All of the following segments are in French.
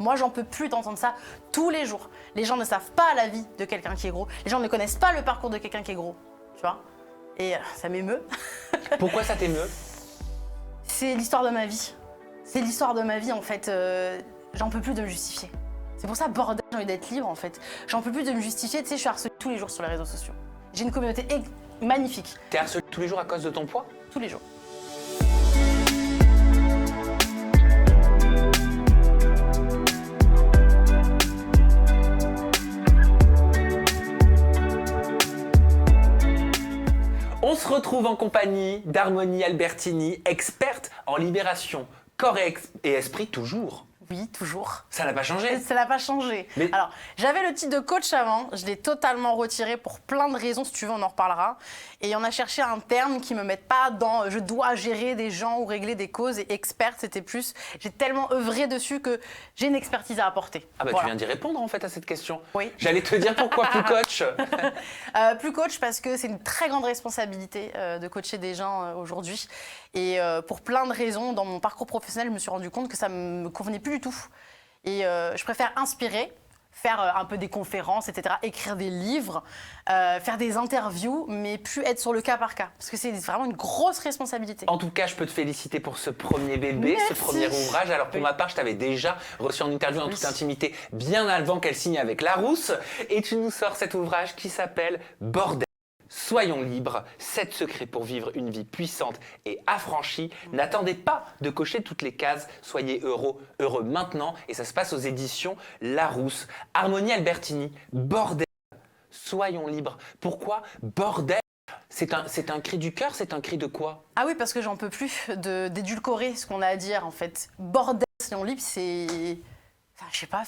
Moi, j'en peux plus d'entendre ça tous les jours. Les gens ne savent pas la vie de quelqu'un qui est gros. Les gens ne connaissent pas le parcours de quelqu'un qui est gros. Tu vois? Et ça m'émeut. Pourquoi ça t'émeut? C'est l'histoire de ma vie. C'est l'histoire de ma vie, en fait. J'en peux plus de me justifier. C'est pour ça, bordel, j'ai envie d'être libre, en fait. J'en peux plus de me justifier. Tu sais, je suis harcelée tous les jours sur les réseaux sociaux. J'ai une communauté magnifique. T'es harcelé tous les jours à cause de ton poids? Tous les jours. On se retrouve en compagnie d'Harmonie Albertini, experte en libération corps et esprit toujours. Oui, toujours. Ça n'a pas changé? Ça n'a pas changé. Mais... Alors, j'avais le titre de coach avant, je l'ai totalement retiré pour plein de raisons, si tu veux, on en reparlera. Et on a cherché un terme qui ne me mette pas dans je dois gérer des gens ou régler des causes. Et experte, c'était plus, j'ai tellement œuvré dessus que j'ai une expertise à apporter. Ah bah voilà. Tu viens d'y répondre en fait à cette question. Oui. J'allais te dire pourquoi plus coach. Plus coach parce que c'est une très grande responsabilité de coacher des gens aujourd'hui. Et pour plein de raisons, dans mon parcours professionnel, je me suis rendu compte que ça ne me convenait plus du tout. Et je préfère inspirer, faire un peu des conférences, etc., écrire des livres, faire des interviews, mais plus être sur le cas par cas. Parce que c'est vraiment une grosse responsabilité. En tout cas, je peux te féliciter pour ce premier bébé, Merci. ce premier ouvrage. Alors pour ma part, je t'avais déjà reçu en interview en toute intimité, bien avant qu'elle signe avec Larousse. Et tu nous sors cet ouvrage qui s'appelle Bordel. Soyons libres, 7 secrets pour vivre une vie puissante et affranchie. N'attendez pas de cocher toutes les cases. Soyez heureux maintenant. Et ça se passe aux éditions Larousse. Harmonie Albertini, Bordel. Soyons libres. Pourquoi Bordel? C'est un cri du cœur, c'est un cri de quoi? Ah oui, parce que j'en peux plus d'édulcorer ce qu'on a à dire, en fait. Bordel, soyons libres, c'est... Enfin, je sais pas,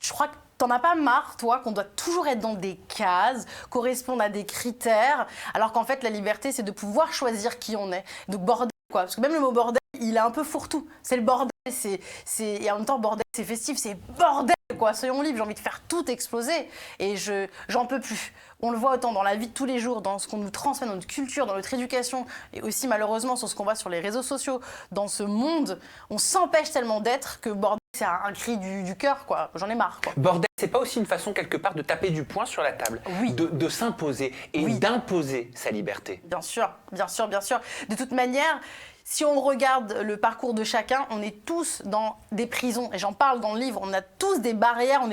je crois que t'en as pas marre, toi, qu'on doit toujours être dans des cases, correspondre à des critères, alors qu'en fait, la liberté, c'est de pouvoir choisir qui on est. Donc, bordel, quoi. Parce que même le mot bordel, il est un peu fourre-tout. C'est le bordel, et en même temps, bordel, c'est festif, c'est bordel, quoi. Soyons libres, j'ai envie de faire tout exploser. Et j'en peux plus. On le voit autant dans la vie de tous les jours, dans ce qu'on nous transmet, dans notre culture, dans notre éducation, et aussi malheureusement sur ce qu'on voit sur les réseaux sociaux. Dans ce monde, on s'empêche tellement d'être que bordel, c'est un cri du cœur, quoi. J'en ai marre, quoi. Bordel, c'est pas aussi une façon quelque part de taper du poing sur la table, Oui. de s'imposer et d'imposer sa liberté. Bien sûr, bien sûr, bien sûr. De toute manière, si on regarde le parcours de chacun, on est tous dans des prisons. Et j'en parle dans le livre, on a tous des barrières, on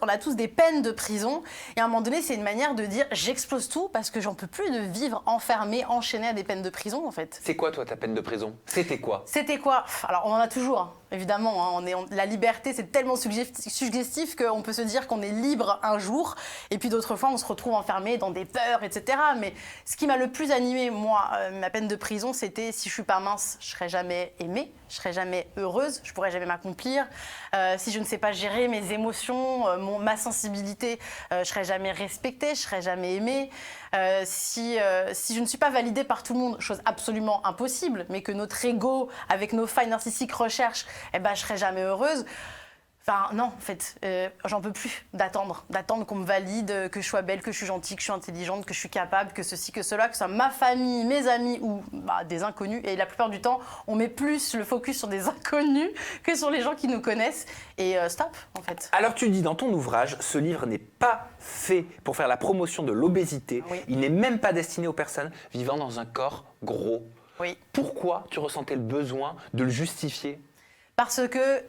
a tous des peines de prison. Et à un moment donné, c'est une manière de dire j'explose tout parce que j'en peux plus de vivre enfermé, enchaîné à des peines de prison, en fait. C'est quoi, toi, ta peine de prison? C'était quoi? C'était quoi? Alors, on en a toujours, hein, évidemment. Hein, la liberté, c'est tellement suggestif qu'on peut se dire qu'on est libre un jour. Et puis d'autres fois, on se retrouve enfermé dans des peurs, etc. Mais ce qui m'a le plus animé, moi, ma peine de prison, c'était si je suis pas mince, je serai jamais aimée, je serai jamais heureuse, je pourrai jamais m'accomplir. Si je ne sais pas gérer mes émotions, ma sensibilité, je serai jamais respectée, je serai jamais aimée. Si je ne suis pas validée par tout le monde, chose absolument impossible, mais que notre ego, avec nos failles narcissiques, recherche, eh ben, je serai jamais heureuse. Enfin, non, en fait, j'en peux plus d'attendre qu'on me valide, que je sois belle, que je suis gentille, que je suis intelligente, que je suis capable, que ceci, que cela, que ce soit ma famille, mes amis ou des inconnus. Et la plupart du temps, on met plus le focus sur des inconnus que sur les gens qui nous connaissent. Et stop, en fait. Alors tu dis dans ton ouvrage, ce livre n'est pas fait pour faire la promotion de l'obésité. Oui. Il n'est même pas destiné aux personnes vivant dans un corps gros. Oui. Pourquoi tu ressentais le besoin de le justifier? Parce que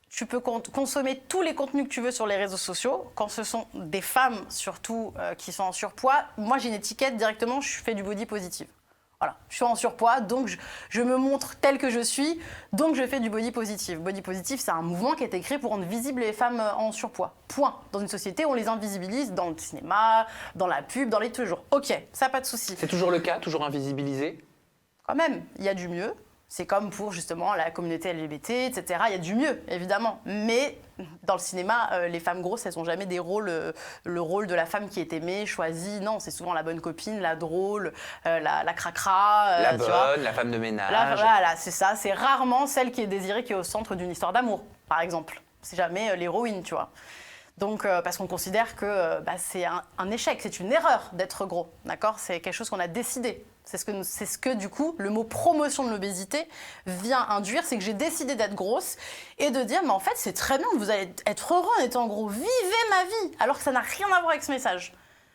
tu peux consommer tous les contenus que tu veux sur les réseaux sociaux. Quand ce sont des femmes, surtout, qui sont en surpoids, moi, j'ai une étiquette directement, je fais du body positive. Voilà, je suis en surpoids, donc je me montre telle que je suis, donc je fais du body positive. Body positive, c'est un mouvement qui a été créé pour rendre visibles les femmes en surpoids. Point. Dans une société, on les invisibilise dans le cinéma, dans la pub, dans les tous les jours. Ok, ça, pas de souci. C'est toujours le cas, toujours invisibilisé? Quand même, il y a du mieux. C'est comme pour justement la communauté LGBT, etc. Il y a du mieux, évidemment. Mais dans le cinéma, les femmes grosses, elles n'ont jamais le rôle de la femme qui est aimée, choisie. Non, c'est souvent la bonne copine, la drôle, la cracra. La tu bonne, vois. la femme de ménage. Voilà, c'est ça. C'est rarement celle qui est désirée, qui est au centre d'une histoire d'amour, par exemple. C'est jamais l'héroïne, tu vois. Donc, parce qu'on considère que c'est un échec, c'est une erreur d'être gros, d'accord? C'est quelque chose qu'on a décidé. C'est ce que, du coup, le mot promotion de l'obésité vient induire. C'est que j'ai décidé d'être grosse et de dire, mais en fait, c'est très bien, vous allez être heureux en étant gros. Vivez ma vie. Alors que ça n'a rien à voir avec ce message.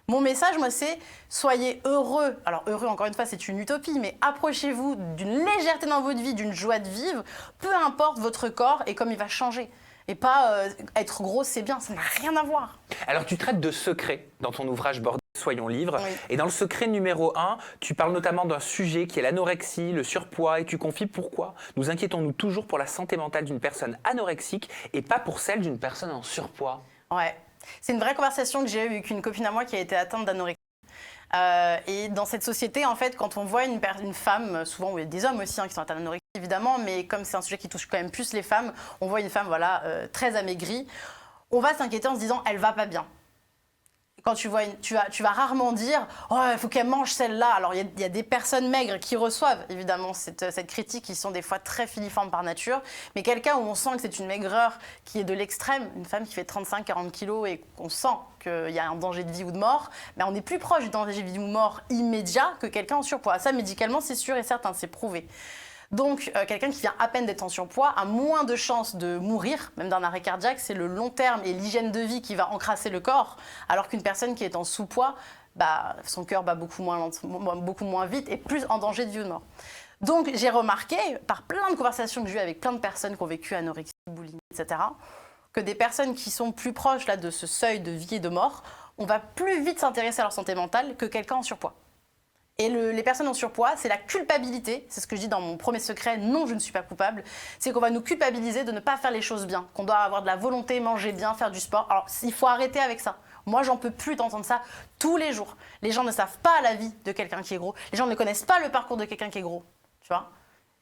Mon message, moi, c'est soyez heureux. Alors, heureux, encore une fois, c'est une utopie, mais approchez-vous d'une légèreté dans votre vie, d'une joie de vivre, peu importe votre corps et comme il va changer. Et pas être grosse, c'est bien, ça n'a rien à voir. Alors, tu traites de secrets dans ton ouvrage Bordel, soyons libres. Oui. Et dans le secret numéro 1, tu parles notamment d'un sujet qui est l'anorexie, le surpoids, et tu confies pourquoi nous inquiétons-nous toujours pour la santé mentale d'une personne anorexique et pas pour celle d'une personne en surpoids. Ouais. C'est une vraie conversation que j'ai eue avec une copine à moi qui a été atteinte d'anorexie. Et dans cette société, en fait, quand on voit une femme, souvent il y a des hommes aussi qui sont atteints d'anorexie, évidemment, mais comme c'est un sujet qui touche quand même plus les femmes, on voit une femme très amaigrie, on va s'inquiéter en se disant « elle va pas bien ». Quand tu vas rarement dire « oh, il faut qu'elle mange celle-là ». Alors, il y a des personnes maigres qui reçoivent, évidemment, cette critique, qui sont des fois très filiformes par nature. Mais quelqu'un où on sent que c'est une maigreur qui est de l'extrême, une femme qui fait 35-40 kilos et qu'on sent qu'il y a un danger de vie ou de mort, ben on est plus proche du danger de vie ou de mort immédiat que quelqu'un en surpoids. Ça, médicalement, c'est sûr et certain, c'est prouvé. Donc, quelqu'un qui vient à peine d'être en surpoids a moins de chances de mourir, même d'un arrêt cardiaque. C'est le long terme et l'hygiène de vie qui va encrasser le corps, alors qu'une personne qui est en sous-poids, son cœur bat beaucoup moins vite et plus en danger de vie ou de mort. Donc, j'ai remarqué, par plein de conversations que j'ai eues avec plein de personnes qui ont vécu anorexie, boulimie, etc., que des personnes qui sont plus proches de ce seuil de vie et de mort, on va plus vite s'intéresser à leur santé mentale que quelqu'un en surpoids. Et les personnes en surpoids, c'est la culpabilité, c'est ce que je dis dans mon premier secret, non, je ne suis pas coupable, c'est qu'on va nous culpabiliser de ne pas faire les choses bien, qu'on doit avoir de la volonté, manger bien, faire du sport. Alors, il faut arrêter avec ça. Moi, j'en peux plus d'entendre ça tous les jours. Les gens ne savent pas la vie de quelqu'un qui est gros. Les gens ne connaissent pas le parcours de quelqu'un qui est gros, tu vois.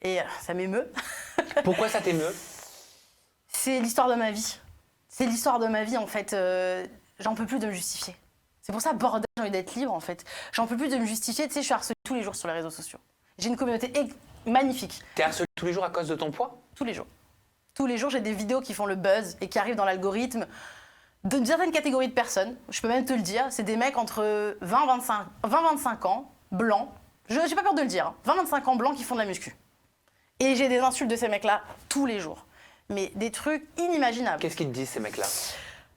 Et ça m'émeut. Pourquoi ça t'émeut ? C'est l'histoire de ma vie. C'est l'histoire de ma vie, en fait. J'en peux plus de me justifier. C'est pour ça, bordel, j'ai envie d'être libre, en fait. J'en peux plus de me justifier. Tu sais, je suis harcelée tous les jours sur les réseaux sociaux. J'ai une communauté magnifique. T'es harcelée tous les jours à cause de ton poids ? Tous les jours. Tous les jours, j'ai des vidéos qui font le buzz et qui arrivent dans l'algorithme d'une certaine catégorie de personnes. Je peux même te le dire. C'est des mecs entre 20-25 ans, blancs. Je n'ai pas peur de le dire. 20-25 ans, blancs qui font de la muscu. Et j'ai des insultes de ces mecs-là tous les jours. Mais des trucs inimaginables. Qu'est-ce qu'ils te disent, ces mecs-là ?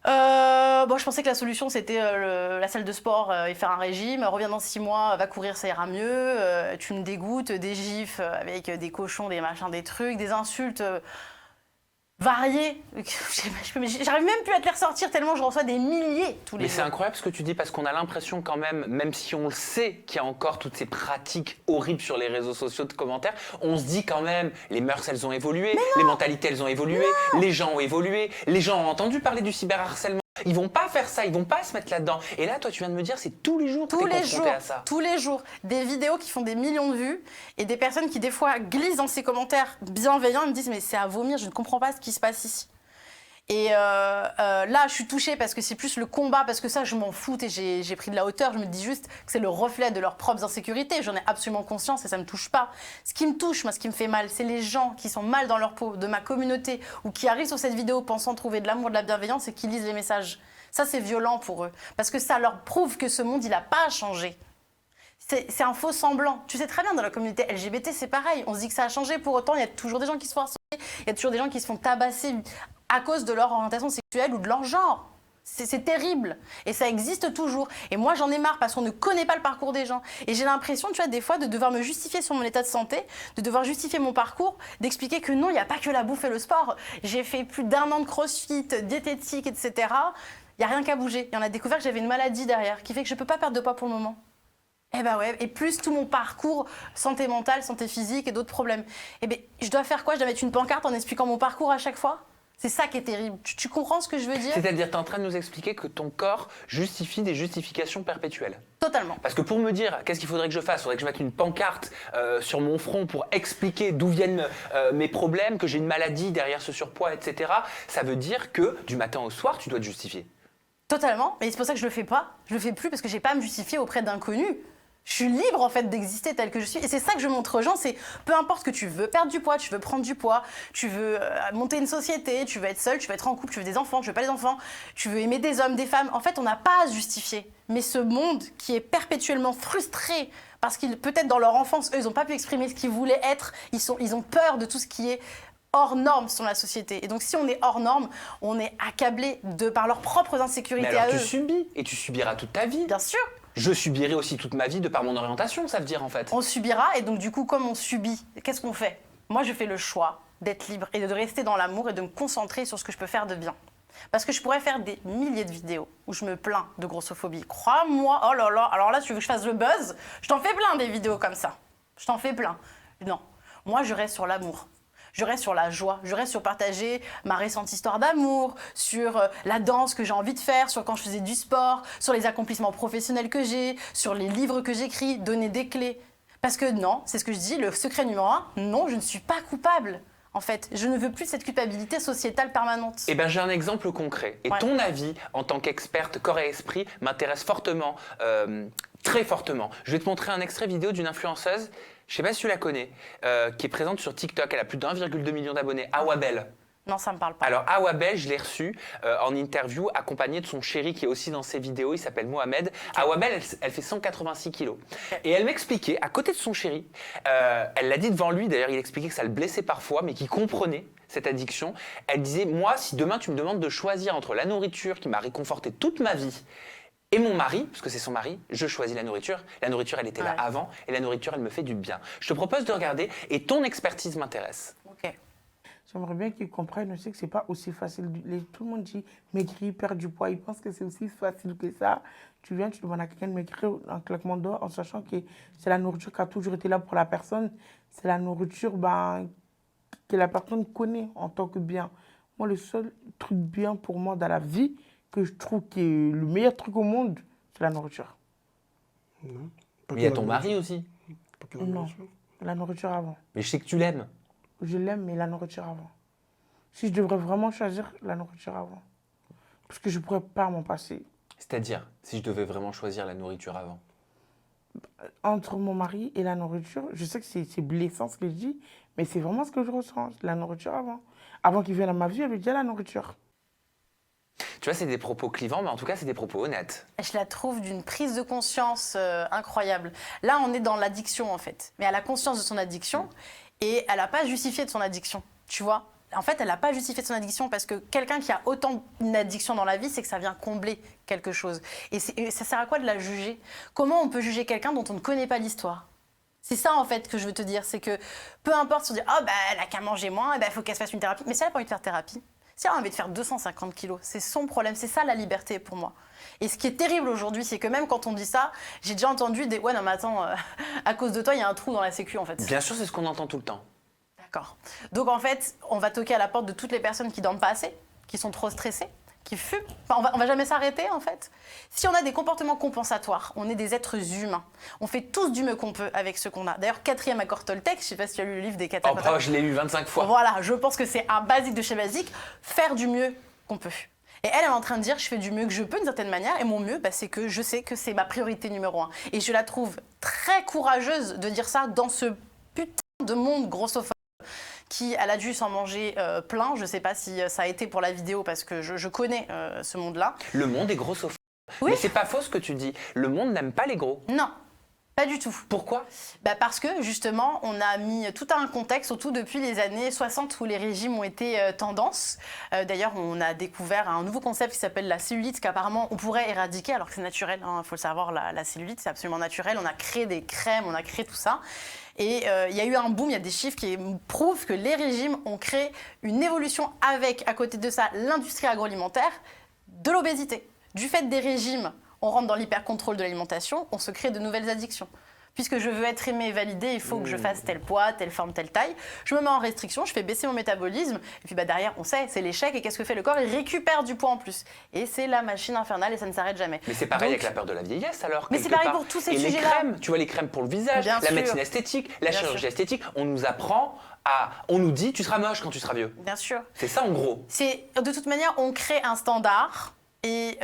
Je pensais que la solution c'était la salle de sport et faire un régime. Reviens dans 6 mois, va courir, ça ira mieux. Tu me dégoûtes, des gifs avec des cochons, des machins, des trucs, des insultes variées. J'arrive même plus à te les ressortir tellement je reçois des milliers tous les jours. Mais c'est incroyable ce que tu dis parce qu'on a l'impression quand même si on le sait qu'il y a encore toutes ces pratiques horribles sur les réseaux sociaux de commentaires, on se dit quand même les mœurs elles ont évolué, les mentalités elles ont évolué, les gens ont évolué, les gens ont entendu parler du cyberharcèlement. Ils vont pas faire ça, ils vont pas se mettre là-dedans. Et là, toi, tu viens de me dire, c'est tous les jours que tu es confronté à ça. Tous les jours. Des vidéos qui font des millions de vues et des personnes qui, des fois, glissent dans ces commentaires bienveillants et me disent « mais c'est à vomir, je ne comprends pas ce qui se passe ici ». Et là, je suis touchée parce que c'est plus le combat, parce que ça, je m'en fous et j'ai pris de la hauteur. Je me dis juste que c'est le reflet de leurs propres insécurités. J'en ai absolument conscience et ça ne me touche pas. Ce qui me touche, moi, ce qui me fait mal, c'est les gens qui sont mal dans leur peau, de ma communauté, ou qui arrivent sur cette vidéo pensant trouver de l'amour, de la bienveillance et qui lisent les messages. Ça, c'est violent pour eux. Parce que ça leur prouve que ce monde, il n'a pas changé. C'est un faux semblant. Tu sais très bien, dans la communauté LGBT, c'est pareil. On se dit que ça a changé. Pour autant, il y a toujours des gens qui se font harceler. Il y a toujours des gens qui se font tabasser à cause de leur orientation sexuelle ou de leur genre. C'est terrible. Et ça existe toujours. Et moi, j'en ai marre parce qu'on ne connaît pas le parcours des gens. Et j'ai l'impression, tu vois, des fois, de devoir me justifier sur mon état de santé, de devoir justifier mon parcours, d'expliquer que non, il n'y a pas que la bouffe et le sport. J'ai fait plus d'1 an de crossfit, diététique, etc. Il n'y a rien qu'à bouger. Et on a découvert que j'avais une maladie derrière qui fait que je ne peux pas perdre de poids pour le moment. Eh ben ouais, et plus tout mon parcours, santé mentale, santé physique et d'autres problèmes. Eh ben, je dois faire quoi ? Je dois mettre une pancarte en expliquant mon parcours à chaque fois ? C'est ça qui est terrible. Tu comprends ce que je veux dire ? C'est-à-dire, tu es en train de nous expliquer que ton corps justifie des justifications perpétuelles. Totalement. Parce que pour me dire, qu'est-ce qu'il faudrait que je fasse ? Il faudrait que je mette une pancarte sur mon front pour expliquer d'où viennent mes problèmes, que j'ai une maladie derrière ce surpoids, etc. Ça veut dire que du matin au soir, tu dois te justifier. Totalement. Mais c'est pour ça que je le fais pas. Je le fais plus parce que j'ai pas à me justifier auprès d'inconnus. Je suis libre en fait d'exister telle que je suis. Et c'est ça que je montre aux gens, c'est peu importe que tu veux perdre du poids, tu veux prendre du poids, tu veux monter une société, tu veux être seul, tu veux être en couple, tu veux des enfants, tu veux pas des enfants, tu veux aimer des hommes, des femmes. En fait, on n'a pas à se justifier. Mais ce monde qui est perpétuellement frustré parce qu'ils, peut-être dans leur enfance, eux, ils n'ont pas pu exprimer ce qu'ils voulaient être, ils ont peur de tout ce qui est hors norme sur la société. Et donc, si on est hors norme, on est accablé par leurs propres insécurités Mais alors à eux. tu subis, et tu subiras toute ta vie. Bien sûr. Je subirai aussi toute ma vie de par mon orientation, ça veut dire en fait. On subira, et donc du coup, comme on subit, qu'est-ce qu'on fait? Moi, je fais le choix d'être libre et de rester dans l'amour et de me concentrer sur ce que je peux faire de bien. Parce que je pourrais faire des milliers de vidéos où je me plains de grossophobie. Crois-moi, oh là là, alors là, tu veux que je fasse le buzz? Je t'en fais plein des vidéos comme ça. Je t'en fais plein. Non, moi, je reste sur l'amour. Je reste sur la joie, je reste sur partager ma récente histoire d'amour, sur la danse que j'ai envie de faire, sur quand je faisais du sport, sur les accomplissements professionnels que j'ai, sur les livres que j'écris, donner des clés. Parce que non, c'est ce que je dis, le secret numéro 1, non, je ne suis pas coupable. En fait, je ne veux plus cette culpabilité sociétale permanente. Eh bien, j'ai un exemple concret. Et ton avis, en tant qu'experte corps et esprit, m'intéresse fortement, très fortement. Je vais te montrer un extrait vidéo d'une influenceuse, je ne sais pas si tu la connais, qui est présente sur TikTok. Elle a plus d'1,2 million d'abonnés, Awa Bell. Non, ça ne me parle pas. Alors, Awa Bell, je l'ai reçue en interview, accompagnée de son chéri qui est aussi dans ses vidéos, il s'appelle Mohamed. Okay. Awa Bell, elle fait 186 kilos. Okay. Et elle m'expliquait, à côté de son chéri, elle l'a dit devant lui, d'ailleurs, il expliquait que ça le blessait parfois, mais qu'il comprenait cette addiction. Elle disait, moi, si demain tu me demandes de choisir entre la nourriture qui m'a réconforté toute ma vie et mon mari, parce que c'est son mari, je choisis la nourriture. La nourriture, elle était là avant, et la nourriture, elle me fait du bien. Je te propose de regarder, et ton expertise m'intéresse. Ok. J'aimerais bien qu'ils comprennent aussi que c'est pas aussi facile. Tout le monde dit maigrir, perdre du poids. Ils pensent que c'est aussi facile que ça. Tu viens, tu demandes à quelqu'un de maigrir en claquement de doigts, en sachant que c'est la nourriture qui a toujours été là pour la personne. C'est la nourriture que la personne connaît en tant que bien. Moi, le seul truc bien pour moi dans la vie, que je trouve qui est le meilleur truc au monde, c'est la nourriture. Non. Mais il y a ton mari aussi. Non, la nourriture avant. Mais je sais que tu l'aimes. Je l'aime, mais la nourriture avant. Si je devrais vraiment choisir, la nourriture avant. Parce que je ne pourrais pas m'en passer. C'est-à-dire, si je devais vraiment choisir la nourriture avant? Entre mon mari et la nourriture, je sais que c'est blessant ce que je dis, mais c'est vraiment ce que je ressens, la nourriture avant. Avant qu'il vienne dans ma vie, elle me dit la nourriture. Tu vois, c'est des propos clivants, mais en tout cas, c'est des propos honnêtes. Je la trouve d'une prise de conscience incroyable. Là, on est dans l'addiction, en fait. Mais elle a conscience de son addiction et elle n'a pas justifié de son addiction, tu vois. En fait, elle n'a pas justifié de son addiction parce que quelqu'un qui a autant d'addiction dans la vie, c'est que ça vient combler quelque chose. Et ça sert à quoi de la juger? Comment on peut juger quelqu'un dont on ne connaît pas l'histoire? C'est ça, en fait, que je veux te dire. C'est que peu importe si on dit « Oh, bah, elle n'a qu'à manger moins, il faut qu'elle se fasse une thérapie. » Mais si elle n'a pas envie de faire thérapie, si elle a envie de faire 250 kilos, c'est son problème. C'est ça, la liberté, pour moi. Et ce qui est terrible aujourd'hui, c'est que même quand on dit ça, j'ai déjà entendu des « Ouais, non, mais attends, à cause de toi, il y a un trou dans la sécu, en fait. » Bien sûr, c'est ce qu'on entend tout le temps. D'accord. Donc, en fait, on va toquer à la porte de toutes les personnes qui dorment pas assez, qui sont trop stressées, qui fument. Enfin, on va jamais s'arrêter, en fait. Si on a des comportements compensatoires, on est des êtres humains. On fait tous du mieux qu'on peut avec ce qu'on a. D'ailleurs, 4e accord Toltec, je sais pas si tu as lu le livre des 4 accords. Oh, je l'ai lu 25 fois. Voilà, je pense que c'est un basique de chez basique, faire du mieux qu'on peut. Et elle est en train de dire, je fais du mieux que je peux d'une certaine manière, et mon mieux, c'est que je sais que c'est ma priorité numéro 1. Et je la trouve très courageuse de dire ça dans ce putain de monde grossophobe qui, elle a dû s'en manger plein. Je ne sais pas si ça a été pour la vidéo parce que je connais ce monde-là. Le monde est grossophobe. Oui. Mais c'est pas faux ce que tu dis. Le monde n'aime pas les gros. Non. Pas du tout. Pourquoi? Parce que justement, on a mis tout un contexte, surtout depuis les années 60 où les régimes ont été tendance. D'ailleurs, on a découvert un nouveau concept qui s'appelle la cellulite qu'apparemment on pourrait éradiquer alors que c'est naturel. Il faut le savoir, la cellulite, c'est absolument naturel. On a créé des crèmes, on a créé tout ça. Et il y a eu un boom, il y a des chiffres qui prouvent que les régimes ont créé une évolution avec, à côté de ça, l'industrie agroalimentaire, de l'obésité. Du fait des régimes, on rentre dans l'hyper-contrôle de l'alimentation, on se crée de nouvelles addictions. Puisque je veux être aimé et validé, il faut que je fasse tel poids, telle forme, telle taille. Je me mets en restriction, je fais baisser mon métabolisme. Et puis derrière, on sait, c'est l'échec. Et qu'est-ce que fait le corps? Il récupère du poids en plus. Et c'est la machine infernale et ça ne s'arrête jamais. Mais c'est pareil avec la peur de la vieillesse alors. Mais c'est pareil pour tous ces sujets-là. Et les crèmes, tu vois, les crèmes pour le visage, la médecine esthétique, la chirurgie esthétique, on nous apprend on nous dit, tu seras moche quand tu seras vieux. Bien sûr. C'est ça en gros. De toute manière, on crée un standard. Et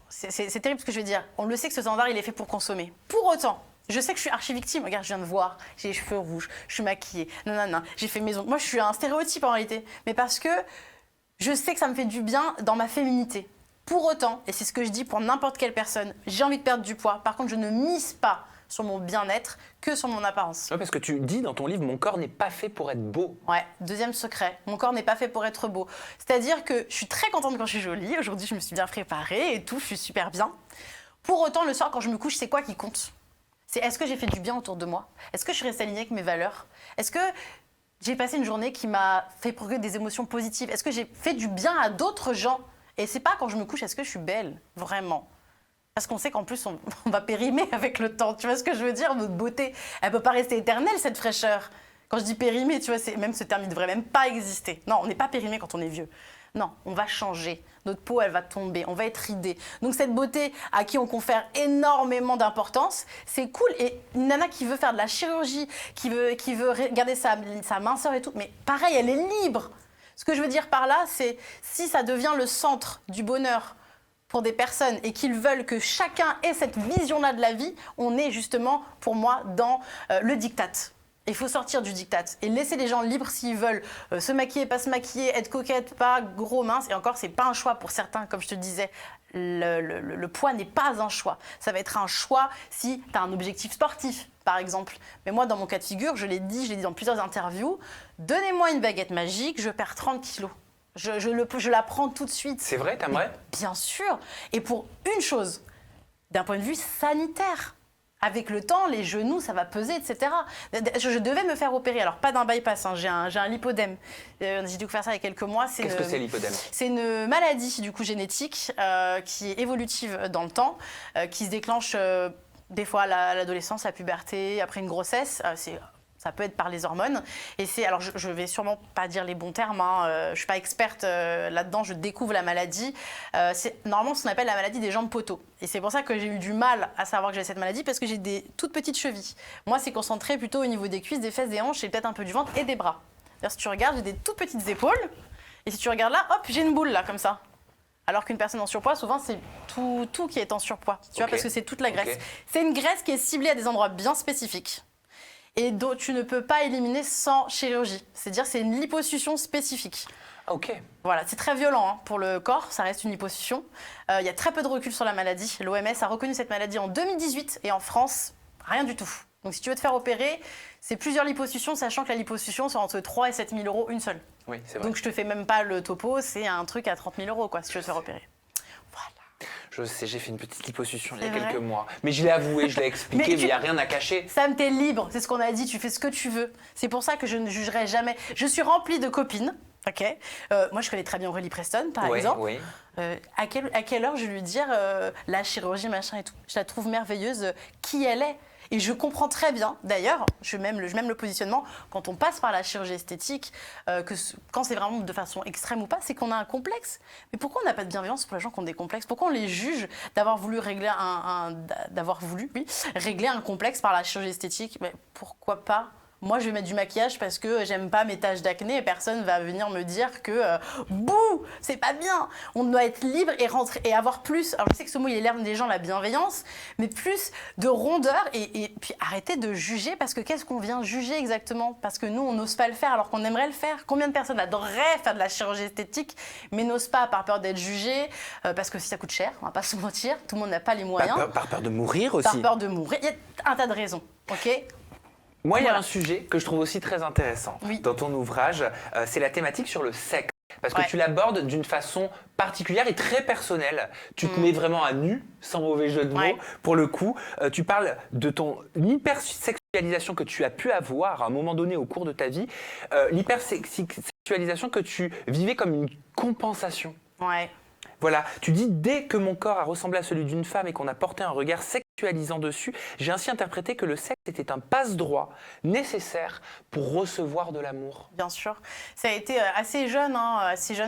c'est terrible ce que je vais dire. On le sait que ce standard, il est fait pour consommer. Pour autant, je sais que je suis archi-victime. Regarde, je viens de voir, j'ai les cheveux rouges, je suis maquillée, non, j'ai fait maison. Moi, je suis un stéréotype en réalité. Mais parce que je sais que ça me fait du bien dans ma féminité. Pour autant, et c'est ce que je dis pour n'importe quelle personne, j'ai envie de perdre du poids. Par contre, je ne mise pas sur mon bien-être que sur mon apparence. Ouais, parce que tu dis dans ton livre, mon corps n'est pas fait pour être beau. Ouais, deuxième secret, mon corps n'est pas fait pour être beau. C'est-à-dire que je suis très contente quand je suis jolie. Aujourd'hui, je me suis bien préparée et tout, je suis super bien. Pour autant, le soir, quand je me couche, c'est quoi qui compte ? C'est est-ce que j'ai fait du bien autour de moi ? Est-ce que je suis restée alignée avec mes valeurs ? Est-ce que j'ai passé une journée qui m'a fait procurer des émotions positives ? Est-ce que j'ai fait du bien à d'autres gens ? Et c'est pas quand je me couche, est-ce que je suis belle ? Vraiment. Parce qu'on sait qu'en plus, on va périmer avec le temps. Tu vois ce que je veux dire ? Notre beauté, elle peut pas rester éternelle, cette fraîcheur. Quand je dis périmer, tu vois, même ce terme, il devrait même pas exister. Non, on n'est pas périmé quand on est vieux. Non, on va changer. Notre peau, elle va tomber. On va être ridé. Donc cette beauté à qui on confère énormément d'importance, c'est cool. Et une nana qui veut faire de la chirurgie, qui veut garder sa minceur et tout, mais pareil, elle est libre. Ce que je veux dire par là, c'est si ça devient le centre du bonheur pour des personnes et qu'ils veulent que chacun ait cette vision-là de la vie, on est justement, pour moi, dans le diktat. Il faut sortir du diktat et laisser les gens libres s'ils veulent se maquiller, pas se maquiller, être coquette, pas gros, mince. Et encore, c'est pas un choix pour certains, comme je te disais. Le poids n'est pas un choix. Ça va être un choix si tu as un objectif sportif, par exemple. Mais moi, dans mon cas de figure, je l'ai dit dans plusieurs interviews, donnez-moi une baguette magique, je perds 30 kilos. Je la prends tout de suite. C'est vrai, t'aimerais ? Bien sûr. Et pour une chose, d'un point de vue sanitaire, avec le temps, les genoux, ça va peser, etc. Je devais me faire opérer. Alors, pas d'un bypass, hein, j'ai un lipodème. J'ai dû faire ça il y a quelques mois. Qu'est-ce que c'est l'hypodème ? C'est une maladie du coup, génétique qui est évolutive dans le temps, qui se déclenche des fois à l'adolescence, la puberté, après une grossesse. Ça peut être par les hormones. Et alors je vais sûrement pas dire les bons termes, hein, je suis pas experte là-dedans, je découvre la maladie. C'est normalement ce qu'on appelle la maladie des jambes poteaux. Et c'est pour ça que j'ai eu du mal à savoir que j'ai cette maladie, parce que j'ai des toutes petites chevilles. Moi, c'est concentré plutôt au niveau des cuisses, des fesses, des hanches et peut-être un peu du ventre et des bras. D'ailleurs, si tu regardes, j'ai des toutes petites épaules. Et si tu regardes là, hop, j'ai une boule là, comme ça. Alors qu'une personne en surpoids, souvent, c'est tout qui est en surpoids. Tu vois, parce que c'est toute la graisse. C'est une graisse qui est ciblée à des endroits bien spécifiques et dont tu ne peux pas éliminer sans chirurgie. C'est-à-dire c'est une liposuction spécifique. Ok. Voilà, c'est très violent hein, pour le corps, ça reste une liposuction. Il y a très peu de recul sur la maladie. L'OMS a reconnu cette maladie en 2018 et en France, rien du tout. Donc si tu veux te faire opérer, c'est plusieurs liposuctions, sachant que la liposuction, c'est entre 3 et 7 000 euros une seule. Oui, c'est vrai. Donc je te fais même pas le topo, c'est un truc à 30 000 euros quoi, si tu veux te faire opérer. Je sais, j'ai fait une petite liposuction il y a C'est quelques vrai mois. Mais je l'ai avoué, je l'ai expliqué, mais il n'y a rien à cacher. Sam, t'es libre, c'est ce qu'on a dit, tu fais ce que tu veux. C'est pour ça que je ne jugerai jamais. Je suis remplie de copines, ok. Moi, je connais très bien Aurélie Preston, par exemple. Oui. À quelle heure je vais lui dire la chirurgie, machin et tout. Je la trouve merveilleuse, qui elle est. Et je comprends très bien, d'ailleurs, je m'aime le positionnement, quand on passe par la chirurgie esthétique, quand c'est vraiment de façon extrême ou pas, c'est qu'on a un complexe. Mais pourquoi on n'a pas de bienveillance pour les gens qui ont des complexes ? Pourquoi on les juge d'avoir voulu régler régler un complexe par la chirurgie esthétique ? Mais pourquoi pas ? Moi, je vais mettre du maquillage parce que j'aime pas mes taches d'acné et personne va venir me dire que bouh, c'est pas bien. On doit être libre et rentrer et avoir plus. Alors, je sais que ce mot, il est l'air des gens, la bienveillance, mais plus de rondeur et puis arrêter de juger parce que qu'est-ce qu'on vient juger exactement ? Parce que nous, on n'ose pas le faire alors qu'on aimerait le faire. Combien de personnes adoreraient faire de la chirurgie esthétique mais n'osent pas par peur d'être jugées parce que si ça coûte cher, on va pas se mentir, tout le monde n'a pas les moyens. Par peur de mourir aussi. Par peur de mourir. Il y a un tas de raisons, ok ? Moi, il y a un sujet que je trouve aussi très intéressant Oui. dans ton ouvrage, c'est la thématique sur le sexe. Parce que Ouais. tu l'abordes d'une façon particulière et très personnelle. Tu te mets vraiment à nu, sans mauvais jeu de mots, Ouais. pour le coup. Tu parles de ton hypersexualisation que tu as pu avoir à un moment donné au cours de ta vie. L'hypersexualisation que tu vivais comme une compensation. Ouais. Voilà, tu dis « Dès que mon corps a ressemblé à celui d'une femme et qu'on a porté un regard sexualisant dessus, j'ai ainsi interprété que le sexe était un passe-droit nécessaire pour recevoir de l'amour. » Bien sûr. Ça a été assez jeune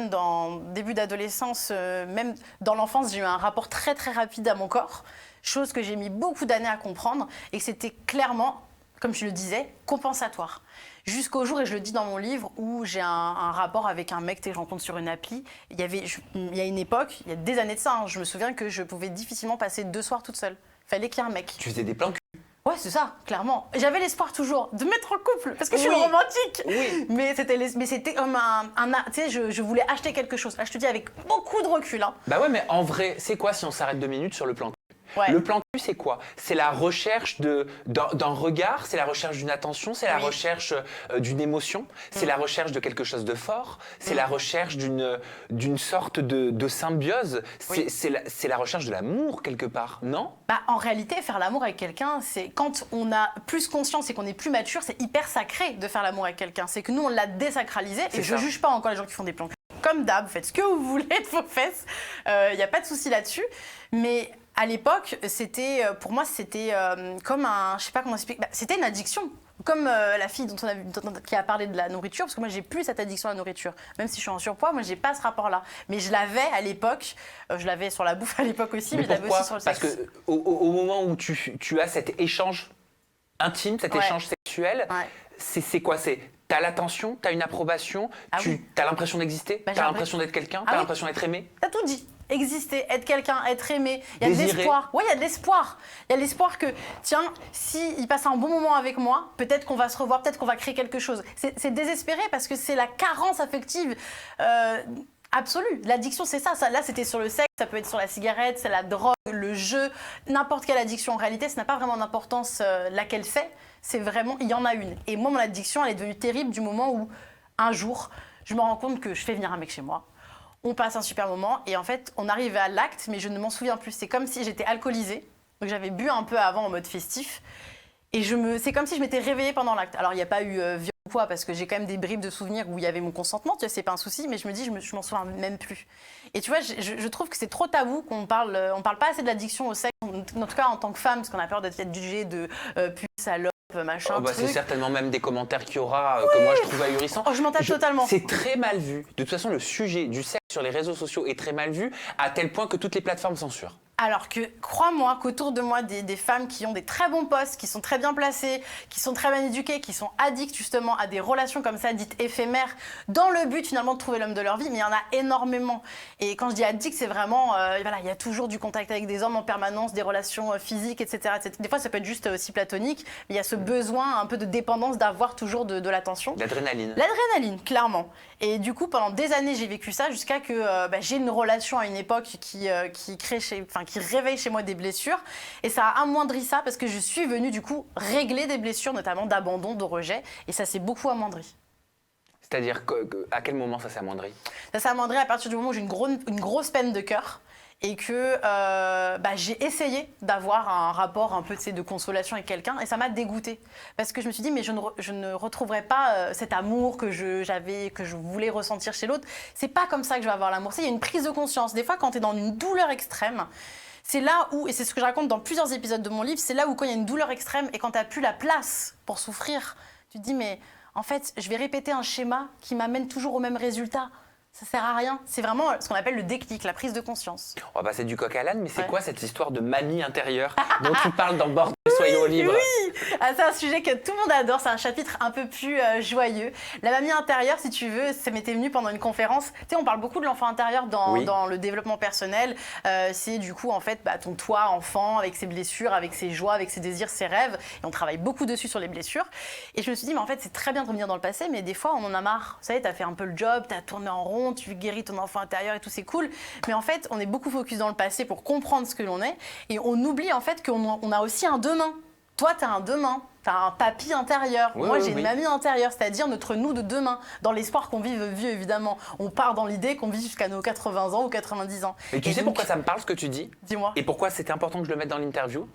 dans début d'adolescence, même dans l'enfance, j'ai eu un rapport très très rapide à mon corps, chose que j'ai mis beaucoup d'années à comprendre et que c'était clairement comme je le disais, compensatoire. Jusqu'au jour, et je le dis dans mon livre, où j'ai un rapport avec un mec que je rencontre sur une appli. Il y a une époque, il y a des années de ça, je me souviens que je pouvais difficilement passer 2 soirs toute seule. Il fallait qu'il y ait un mec. Tu faisais des plans cul. Ouais, c'est ça, clairement. J'avais l'espoir toujours de mettre en couple, parce que je suis romantique. Oui. Mais c'était comme tu sais, je voulais acheter quelque chose. Là, je te dis avec beaucoup de recul. Bah ouais, mais en vrai, c'est quoi si on s'arrête 2 minutes sur le plan cul? Ouais. Le plan cul, c'est quoi? C'est la recherche d'un regard, c'est la recherche d'une attention, c'est la recherche d'une émotion, c'est la recherche de quelque chose de fort, c'est la recherche d'une sorte de symbiose, c'est la recherche de l'amour quelque part, non? Bah, en réalité, faire l'amour avec quelqu'un, c'est quand on a plus conscience et qu'on est plus mature, c'est hyper sacré de faire l'amour avec quelqu'un. C'est que nous, on l'a désacralisé, et je juge pas encore les gens qui font des plans cul. Comme d'hab, faites ce que vous voulez de vos fesses, il n'y a pas de souci là-dessus, mais... À l'époque, pour moi, c'était comme je sais pas comment expliquer, c'était une addiction. Comme la fille qui a parlé de la nourriture, parce que moi, j'ai plus cette addiction à la nourriture. Même si je suis en surpoids, moi, j'ai pas ce rapport-là. Mais je l'avais à l'époque, je l'avais sur la bouffe à l'époque aussi, mais je l'avais aussi sur le sexe. Parce qu'au moment où tu as cet échange intime, cet échange sexuel, c'est quoi? T'as l'attention, t'as une approbation, t'as l'impression d'exister, t'as l'impression d'être quelqu'un, t'as l'impression d'être aimé. T'as tout dit. Exister, être quelqu'un, être aimé. Il y a Désirer. de l'espoir. Oui, il y a de l'espoir. Il y a l'espoir que, tiens, s'il passe un bon moment avec moi, peut-être qu'on va se revoir, peut-être qu'on va créer quelque chose. C'est désespéré parce que c'est la carence affective absolue. L'addiction, c'est ça. Là, c'était sur le sexe, ça peut être sur la cigarette, c'est la drogue, le jeu, n'importe quelle addiction. En réalité, ça n'a pas vraiment d'importance laquelle c'est. C'est vraiment, il y en a une. Et moi, mon addiction, elle est devenue terrible du moment où, un jour, je me rends compte que je fais venir un mec chez moi. On passe un super moment et en fait, on arrive à l'acte, mais je ne m'en souviens plus. C'est comme si j'étais alcoolisée, donc j'avais bu un peu avant en mode festif, et c'est comme si je m'étais réveillée pendant l'acte. Alors, il n'y a pas eu viol ou quoi, parce que j'ai quand même des bribes de souvenirs où il y avait mon consentement, tu vois, c'est pas un souci, mais je me dis, je m'en souviens même plus. Et tu vois, je trouve que c'est trop tabou qu'on parle pas assez de l'addiction au sexe, en tout cas en tant que femme, parce qu'on a peur d'être jugée de pute, salope, machin, c'est certainement même des commentaires qu'il y aura que moi je trouve ahurissants. Oh, je m'en tape totalement. C'est très mal vu. De toute façon, le sujet du sexe sur les réseaux sociaux est très mal vu, à tel point que toutes les plateformes censurent. Alors que, crois-moi, qu'autour de moi, des femmes qui ont des très bons postes, qui sont très bien placées, qui sont très bien éduquées, qui sont addictes justement à des relations comme ça, dites éphémères, dans le but finalement de trouver l'homme de leur vie, mais il y en a énormément. Et quand je dis addict, c'est vraiment, il y a toujours du contact avec des hommes en permanence, des relations physiques, etc., etc. Des fois, ça peut être juste aussi platonique, mais il y a ce besoin un peu de dépendance d'avoir toujours de l'attention. L'adrénaline. L'adrénaline, clairement. Et du coup, pendant des années, j'ai vécu ça jusqu'à que j'ai une relation à une époque qui réveille chez moi des blessures. Et ça a amoindri ça parce que je suis venue du coup régler des blessures, notamment d'abandon, de rejet. Et ça s'est beaucoup amoindri. C'est-à-dire à quel moment ça s'est amoindri? Ça s'est amoindri à partir du moment où j'ai une grosse peine de cœur. Et que j'ai essayé d'avoir un rapport un peu de consolation avec quelqu'un et ça m'a dégoûtée. Parce que je me suis dit, mais je ne retrouverai pas cet amour que je voulais ressentir chez l'autre. C'est pas comme ça que je vais avoir l'amour. Il y a une prise de conscience. Des fois, quand tu es dans une douleur extrême, c'est là où, et c'est ce que je raconte dans plusieurs épisodes de mon livre, c'est là où quand il y a une douleur extrême et quand tu n'as plus la place pour souffrir, tu te dis, mais en fait, je vais répéter un schéma qui m'amène toujours au même résultat. Ça sert à rien. C'est vraiment ce qu'on appelle le déclic, la prise de conscience. On va passer du coq à l'âne, mais c'est quoi cette histoire de mamie intérieure dont tu parles dans Bordel, soyons libres? Oui, c'est un sujet que tout le monde adore. C'est un chapitre un peu plus joyeux. La mamie intérieure, si tu veux, ça m'était venu pendant une conférence. Tu sais, on parle beaucoup de l'enfant intérieur dans le développement personnel. C'est du coup, en fait, ton toi, enfant, avec ses blessures, avec ses joies, avec ses désirs, ses rêves. Et on travaille beaucoup dessus sur les blessures. Et je me suis dit, mais en fait, c'est très bien de revenir dans le passé, mais des fois, on en a marre. Vous savez, t'as fait un peu le job, t'as tourné en rond, tu guéris ton enfant intérieur et tout, c'est cool. Mais en fait, on est beaucoup focus dans le passé pour comprendre ce que l'on est. Et on oublie en fait qu'on a aussi un demain. Toi, t'as un demain. T'as un papy intérieur. Moi, j'ai une mamie intérieure, c'est-à-dire notre nous de demain. Dans l'espoir qu'on vive vieux, évidemment. On part dans l'idée qu'on vit jusqu'à nos 80 ans ou 90 ans. Et tu sais pourquoi ça me parle ce que tu dis? Dis-moi. Et pourquoi c'était important que je le mette dans l'interview?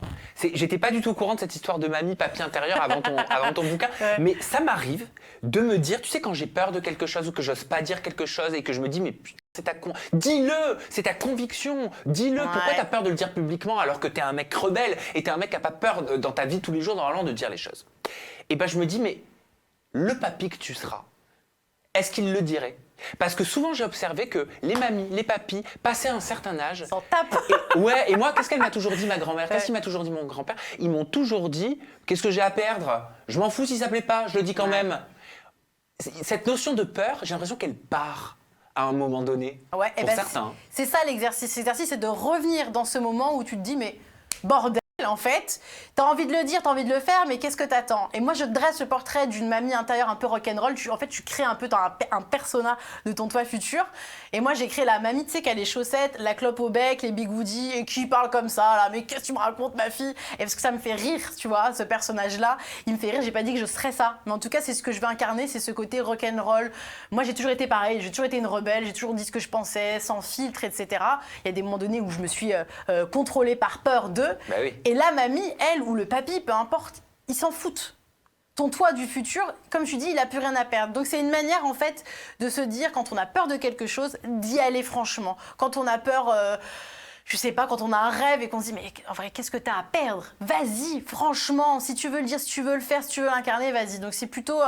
J'étais pas du tout au courant de cette histoire de mamie, papy intérieur avant ton bouquin. Mais ça m'arrive de me dire, tu sais, quand j'ai peur de quelque chose ou que j'ose pas dire quelque chose et que je me dis, mais putain, dis-le, c'est ta conviction, dis-le. Pourquoi t'as peur de le dire publiquement alors que t'es un mec rebelle et t'es un mec qui a pas peur dans ta vie tous les jours normalement de dire les choses? Et je me dis, mais le papy que tu seras, est-ce qu'il le dirait? Parce que souvent, j'ai observé que les mamies, les papis, passés un certain âge... S'en tape. Et moi, qu'est-ce qu'elle m'a toujours dit, ma grand-mère? Qu'est-ce qu'il m'a toujours dit, mon grand-père? Ils m'ont toujours dit, qu'est-ce que j'ai à perdre? Je m'en fous si ça plaît pas, je le dis quand même. Cette notion de peur, j'ai l'impression qu'elle part à un moment donné, Ouais, pour certains. C'est ça l'exercice. L'exercice, c'est de revenir dans ce moment où tu te dis, mais bordel, en fait, t'as envie de le dire, t'as envie de le faire, mais qu'est-ce que t'attends? Et moi, je te dresse le portrait d'une mamie intérieure un peu rock'n'roll. En fait, tu crées un peu un persona de ton toi futur. Et moi, j'ai créé la mamie, tu sais, qui a les chaussettes, la clope au bec, les bigoudis, et qui parle comme ça, là. Mais qu'est-ce que tu me racontes, ma fille? Et parce que ça me fait rire, tu vois, ce personnage-là. Il me fait rire, j'ai pas dit que je serais ça. Mais en tout cas, c'est ce que je veux incarner, c'est ce côté rock'n'roll. Moi, j'ai toujours été pareil, j'ai toujours été une rebelle, j'ai toujours dit ce que je pensais, sans filtre, etc. Il y a des moments donnés où je me suis contrôlée par peur d'eux. Bah oui. Et la mamie, elle, ou le papy, peu importe, ils s'en foutent. Ton toi du futur, comme je dis, il n'a plus rien à perdre. Donc c'est une manière en fait de se dire, quand on a peur de quelque chose, d'y aller franchement. Quand on a peur, je sais pas, quand on a un rêve et qu'on se dit, mais en vrai, qu'est-ce que tu as à perdre? Vas-y, franchement, si tu veux le dire, si tu veux le faire, si tu veux l'incarner, vas-y. Donc c'est plutôt...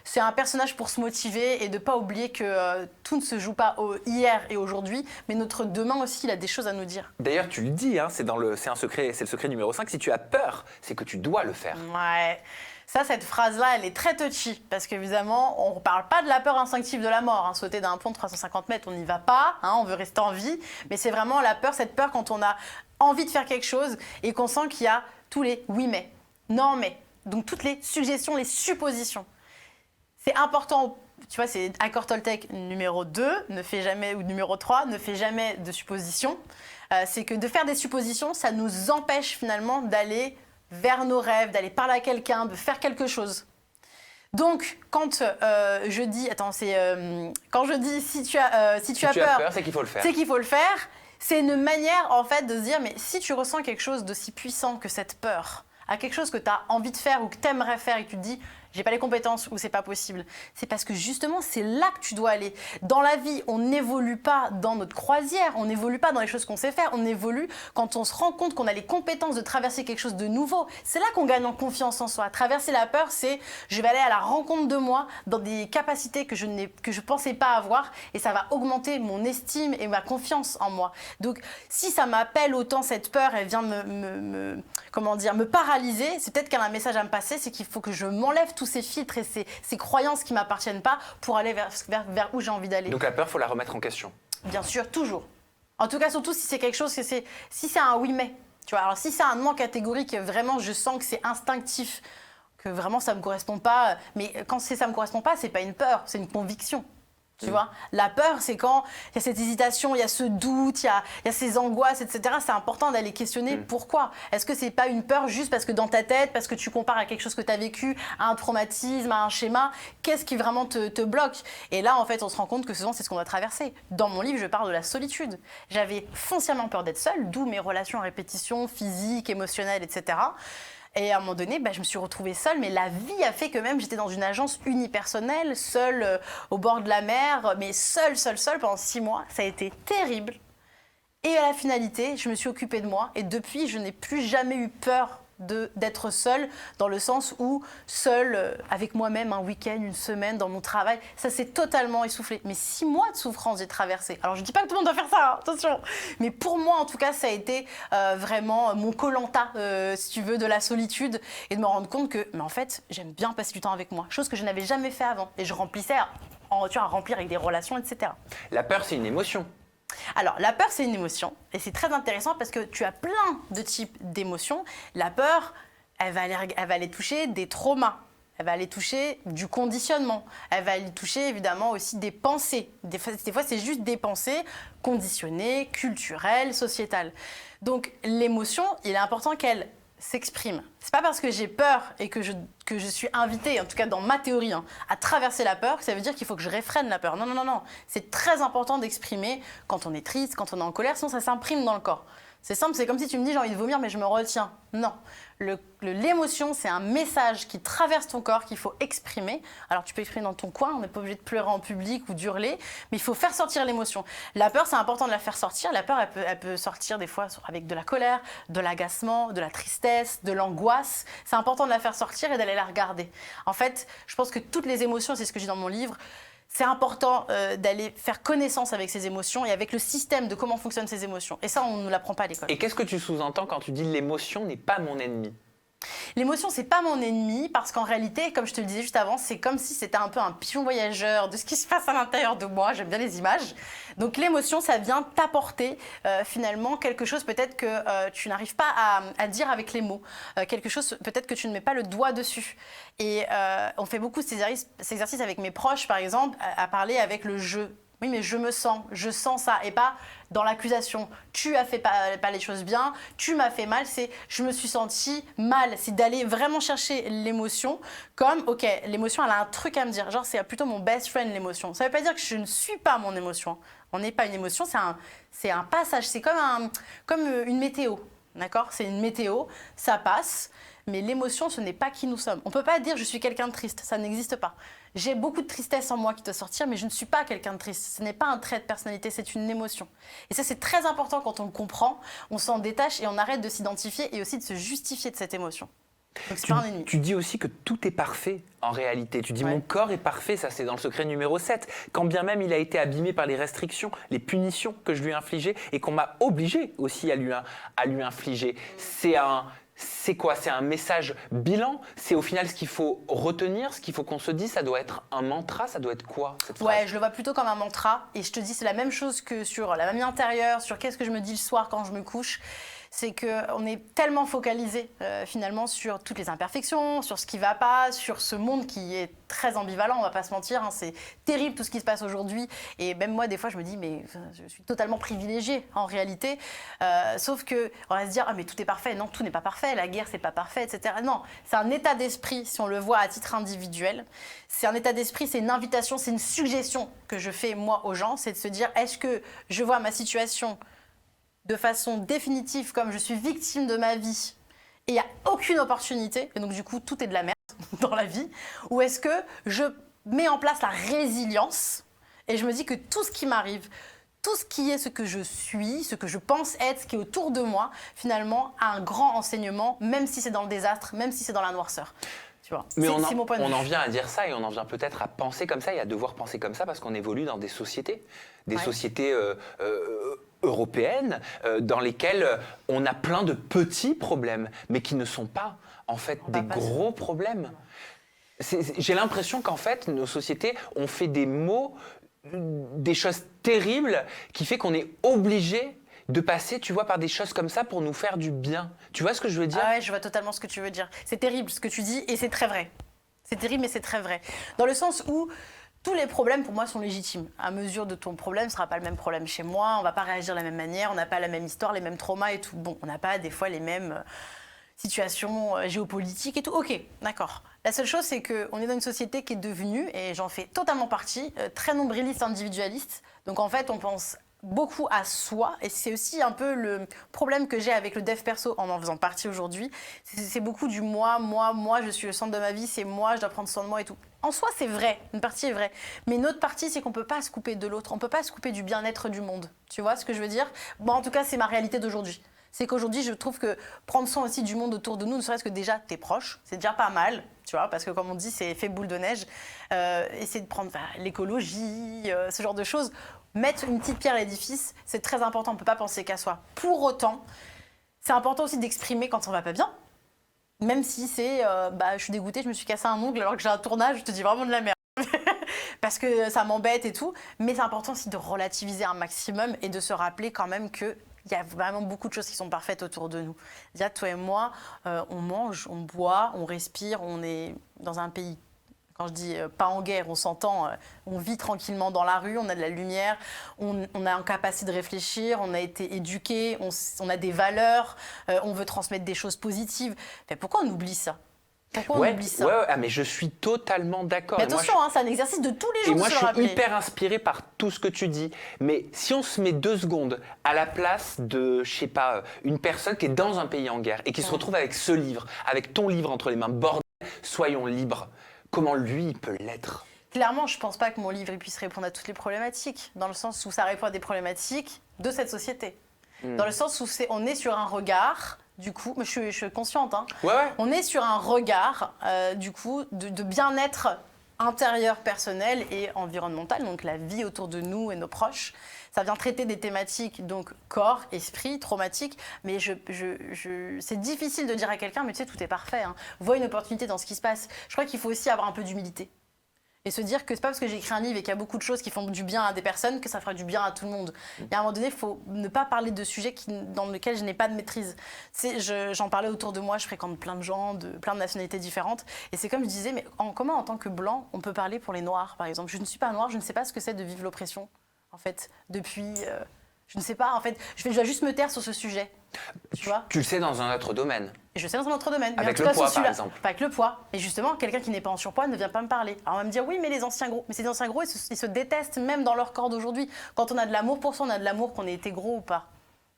c'est un personnage pour se motiver et de ne pas oublier que tout ne se joue pas hier et aujourd'hui, mais notre demain aussi, il a des choses à nous dire. D'ailleurs, tu le dis, hein, c'est un secret, c'est le secret numéro 5. Si tu as peur, c'est que tu dois le faire. Ouais. Ça, cette phrase-là, elle est très touchy, parce qu'évidemment, on ne parle pas de la peur instinctive de la mort. Hein. Sauter d'un pont de 350 mètres, on n'y va pas, hein, on veut rester en vie, mais c'est vraiment la peur, cette peur quand on a envie de faire quelque chose et qu'on sent qu'il y a tous les oui mais, non mais, donc toutes les suggestions, les suppositions. C'est important, tu vois, c'est accord Toltec numéro 2, ne fait jamais, ou numéro 3, ne fait jamais de suppositions. C'est que de faire des suppositions, ça nous empêche finalement d'aller vers nos rêves, d'aller parler à quelqu'un, de faire quelque chose. Donc, quand je dis, quand je dis si tu as peur, c'est qu'il faut le faire. C'est qu'il faut le faire. C'est une manière en fait de se dire, mais si tu ressens quelque chose d'aussi puissant que cette peur, à quelque chose que tu as envie de faire ou que tu aimerais faire et que tu te dis, j'ai pas les compétences ou c'est pas possible, c'est parce que justement c'est là que tu dois aller. Dans la vie, on n'évolue pas dans notre croisière, on n'évolue pas dans les choses qu'on sait faire, on évolue quand on se rend compte qu'on a les compétences de traverser quelque chose de nouveau. C'est là qu'on gagne en confiance en soi. Traverser la peur, c'est je vais aller à la rencontre de moi dans des capacités que je pensais pas avoir et ça va augmenter mon estime et ma confiance en moi. Donc si ça m'appelle autant cette peur, elle vient me paralyser, c'est peut-être qu'elle a un message à me passer, c'est qu'il faut que je m'enlève tous ces filtres et ces croyances qui ne m'appartiennent pas pour aller vers où j'ai envie d'aller. Donc la peur, il faut la remettre en question. Bien sûr, toujours. En tout cas, surtout si c'est quelque chose si c'est un oui mais. Tu vois, alors si c'est un non catégorique, vraiment je sens que c'est instinctif, que vraiment ça me correspond pas. Mais quand ça me correspond pas, c'est pas une peur, c'est une conviction. Tu vois, la peur, c'est quand il y a cette hésitation, il y a ce doute, il y a ces angoisses, etc. C'est important d'aller questionner pourquoi. Est-ce que c'est pas une peur juste parce que dans ta tête, parce que tu compares à quelque chose que tu as vécu, à un traumatisme, à un schéma, qu'est-ce qui vraiment te bloque? Et là, en fait, on se rend compte que souvent, c'est ce qu'on doit traverser. Dans mon livre, je parle de la solitude. J'avais foncièrement peur d'être seule, d'où mes relations à répétition, physiques, émotionnelles, etc. Et à un moment donné, je me suis retrouvée seule, mais la vie a fait que même j'étais dans une agence unipersonnelle, seule au bord de la mer, mais seule pendant 6 mois. Ça a été terrible. Et à la finalité, je me suis occupée de moi et depuis, je n'ai plus jamais eu peur d'être seule, dans le sens où seule avec moi-même un week-end, une semaine, dans mon travail, ça s'est totalement essoufflé. Mais 6 mois de souffrance j'ai traversé. Alors je dis pas que tout le monde doit faire ça, hein, attention. Mais pour moi en tout cas, ça a été vraiment mon Koh-Lanta, si tu veux, de la solitude et de me rendre compte que, mais en fait, j'aime bien passer du temps avec moi, chose que je n'avais jamais fait avant. Et je remplissais à remplir avec des relations, etc. La peur, c'est une émotion. Alors, la peur, c'est une émotion. Et c'est très intéressant parce que tu as plein de types d'émotions. La peur, elle va aller toucher des traumas. Elle va aller toucher du conditionnement. Elle va aller toucher évidemment aussi des pensées. Des fois, c'est juste des pensées conditionnées, culturelles, sociétales. Donc, l'émotion, il est important qu'elle s'exprime. C'est pas parce que j'ai peur et que je suis invitée, en tout cas dans ma théorie, à traverser la peur, que ça veut dire qu'il faut que je réfrène la peur. Non. C'est très important d'exprimer quand on est triste, quand on est en colère, sinon ça s'imprime dans le corps. C'est simple, c'est comme si tu me dis j'ai envie de vomir mais je me retiens. Non. L'émotion, c'est un message qui traverse ton corps qu'il faut exprimer. Alors tu peux exprimer dans ton coin, on n'est pas obligé de pleurer en public ou d'hurler, mais il faut faire sortir l'émotion. La peur, c'est important de la faire sortir. La peur, elle peut sortir des fois avec de la colère, de l'agacement, de la tristesse, de l'angoisse. C'est important de la faire sortir et d'aller la regarder. En fait, je pense que toutes les émotions, c'est ce que je dis dans mon livre, c'est important d'aller faire connaissance avec ses émotions et avec le système de comment fonctionnent ces émotions. Et ça, on ne nous l'apprend pas à l'école. Et qu'est-ce que tu sous-entends quand tu dis l'émotion n'est pas mon ennemi? L'émotion, c'est pas mon ennemi parce qu'en réalité, comme je te le disais juste avant, c'est comme si c'était un peu un pigeon voyageur de ce qui se passe à l'intérieur de moi. J'aime bien les images. Donc l'émotion, ça vient t'apporter finalement quelque chose peut-être que tu n'arrives pas à dire avec les mots. Quelque chose peut-être que tu ne mets pas le doigt dessus. Et on fait beaucoup cet exercice avec mes proches, par exemple, à parler avec le je. Oui, mais je sens ça, et pas dans l'accusation. Tu as fait pas les choses bien, tu m'as fait mal, c'est je me suis sentie mal. C'est d'aller vraiment chercher l'émotion comme, ok, l'émotion, elle a un truc à me dire. Genre, c'est plutôt mon best friend, l'émotion. Ça ne veut pas dire que je ne suis pas mon émotion. On n'est pas une émotion, c'est un passage, c'est comme une météo, d'accord? C'est une météo, ça passe, mais l'émotion, ce n'est pas qui nous sommes. On ne peut pas dire je suis quelqu'un de triste, ça n'existe pas. J'ai beaucoup de tristesse en moi qui doit sortir, mais je ne suis pas quelqu'un de triste. Ce n'est pas un trait de personnalité, c'est une émotion. Et ça, c'est très important quand on le comprend, on s'en détache et on arrête de s'identifier et aussi de se justifier de cette émotion. Donc, c'est pas un ennemi. Tu dis aussi que tout est parfait en réalité. Tu dis mon corps est parfait, ça c'est dans le secret numéro 7. Quand bien même il a été abîmé par les restrictions, les punitions que je lui ai infligées et qu'on m'a obligé aussi à lui infliger. C'est quoi? C'est un message bilan? C'est au final ce qu'il faut retenir, ce qu'il faut qu'on se dise? Ça doit être un mantra? Ça doit être quoi, cette phrase? Ouais, je le vois plutôt comme un mantra. Et je te dis, c'est la même chose que sur la mamie intérieure, sur qu'est-ce que je me dis le soir quand je me couche. C'est qu'on est tellement focalisé finalement sur toutes les imperfections, sur ce qui ne va pas, sur ce monde qui est très ambivalent, on ne va pas se mentir. Hein, c'est terrible tout ce qui se passe aujourd'hui. Et même moi, des fois, je me dis, mais je suis totalement privilégiée en réalité. Sauf qu'on va se dire, ah mais tout est parfait. Non, tout n'est pas parfait. La guerre, c'est pas parfait, etc. Non, c'est un état d'esprit, si on le voit à titre individuel. C'est un état d'esprit, c'est une invitation, c'est une suggestion que je fais moi aux gens. C'est de se dire, est-ce que je vois ma situation de façon définitive, comme je suis victime de ma vie, et il n'y a aucune opportunité, et donc du coup, tout est de la merde dans la vie, ou est-ce que je mets en place la résilience, et je me dis que tout ce qui m'arrive, tout ce qui est ce que je suis, ce que je pense être, ce qui est autour de moi, finalement, a un grand enseignement, même si c'est dans le désastre, même si c'est dans la noirceur. Tu vois, mais c'est mon point de vue. On en vient à dire ça et on en vient peut-être à penser comme ça et à devoir penser comme ça parce qu'on évolue dans des sociétés européennes dans lesquelles on a plein de petits problèmes, mais qui ne sont pas en fait des gros problèmes. J'ai l'impression qu'en fait, nos sociétés ont fait des mots, des choses terribles qui fait qu'on est obligé de passer, tu vois, par des choses comme ça pour nous faire du bien. Tu vois ce que je veux dire? Ah ouais, je vois totalement ce que tu veux dire. C'est terrible ce que tu dis et c'est très vrai. C'est terrible mais c'est très vrai. Dans le sens où tous les problèmes pour moi sont légitimes. À mesure de ton problème, ce ne sera pas le même problème chez moi, on ne va pas réagir de la même manière, on n'a pas la même histoire, les mêmes traumas et tout. Bon, on n'a pas des fois les mêmes situations géopolitiques et tout. Ok, d'accord. La seule chose, c'est qu'on est dans une société qui est devenue, et j'en fais totalement partie, très nombriliste, individualiste. Donc en fait, on pense beaucoup à soi, et c'est aussi un peu le problème que j'ai avec le dev perso en faisant partie aujourd'hui. C'est beaucoup du moi, je suis le centre de ma vie, c'est moi, je dois prendre soin de moi et tout. En soi, c'est vrai, une partie est vraie. Mais une autre partie, c'est qu'on ne peut pas se couper de l'autre, on ne peut pas se couper du bien-être du monde. Tu vois ce que je veux dire? Bon, en tout cas, c'est ma réalité d'aujourd'hui. C'est qu'aujourd'hui, je trouve que prendre soin aussi du monde autour de nous, ne serait-ce que déjà tes proches, c'est déjà pas mal, tu vois, parce que comme on dit, c'est effet boule de neige. Essayer de prendre l'écologie, ce genre de choses. Mettre une petite pierre à l'édifice, c'est très important, on ne peut pas penser qu'à soi. Pour autant, c'est important aussi d'exprimer quand on ne va pas bien. Même si c'est, je suis dégoûtée, je me suis cassé un ongle alors que j'ai un tournage, je te dis vraiment de la merde. Parce que ça m'embête et tout. Mais c'est important aussi de relativiser un maximum et de se rappeler quand même qu'il y a vraiment beaucoup de choses qui sont parfaites autour de nous. Déjà, toi et moi, on mange, on boit, on respire, on est dans un pays. Quand je dis pas en guerre, on s'entend, on vit tranquillement dans la rue, on a de la lumière, on a une capacité de réfléchir, on a été éduqués, on a des valeurs, on veut transmettre des choses positives. Mais pourquoi on oublie ça? Pourquoi on oublie ça? Mais je suis totalement d'accord. Mais attention, c'est un exercice de tous les jours. Et moi, de se je suis rappeler. hyper inspiré par tout ce que tu dis. Mais si on se met 2 secondes à la place de, je sais pas, une personne qui est dans un pays en guerre et qui se retrouve avec ce livre, avec ton livre entre les mains, bordel, soyons libres. Comment lui il peut l'être? Clairement, je ne pense pas que mon livre puisse répondre à toutes les problématiques, dans le sens où ça répond à des problématiques de cette société. Dans le sens où on est sur un regard, du coup, mais je suis consciente, hein, on est sur un regard, du coup, de bien-être intérieure, personnelle et environnementale, donc la vie autour de nous et nos proches. Ça vient traiter des thématiques, donc corps, esprit, traumatique, mais c'est difficile de dire à quelqu'un, mais tu sais, tout est parfait. Hein. Vois une opportunité dans ce qui se passe. Je crois qu'il faut aussi avoir un peu d'humilité. Et se dire que c'est pas parce que j'ai écrit un livre et qu'il y a beaucoup de choses qui font du bien à des personnes que ça fera du bien à tout le monde. Et à un moment donné, il faut ne pas parler de sujets dans lesquels je n'ai pas de maîtrise. J'en parlais autour de moi, je fréquente plein de gens, de plein de nationalités différentes. Et c'est comme je disais, mais comment en tant que blanc, on peut parler pour les noirs, par exemple? Je ne suis pas noire, je ne sais pas ce que c'est de vivre l'oppression, en fait, depuis... je ne sais pas, en fait, je dois juste me taire sur ce sujet. Tu vois? Tu le sais dans un autre domaine. Et je sais dans un autre domaine. Avec le poids, par exemple. Pas avec le poids. Et justement, quelqu'un qui n'est pas en surpoids ne vient pas me parler. Alors on va me dire, oui, mais les anciens gros. Mais ces anciens gros, ils se détestent même dans leur corps d'aujourd'hui. Quand on a de l'amour pour soi, on a de l'amour qu'on ait été gros ou pas.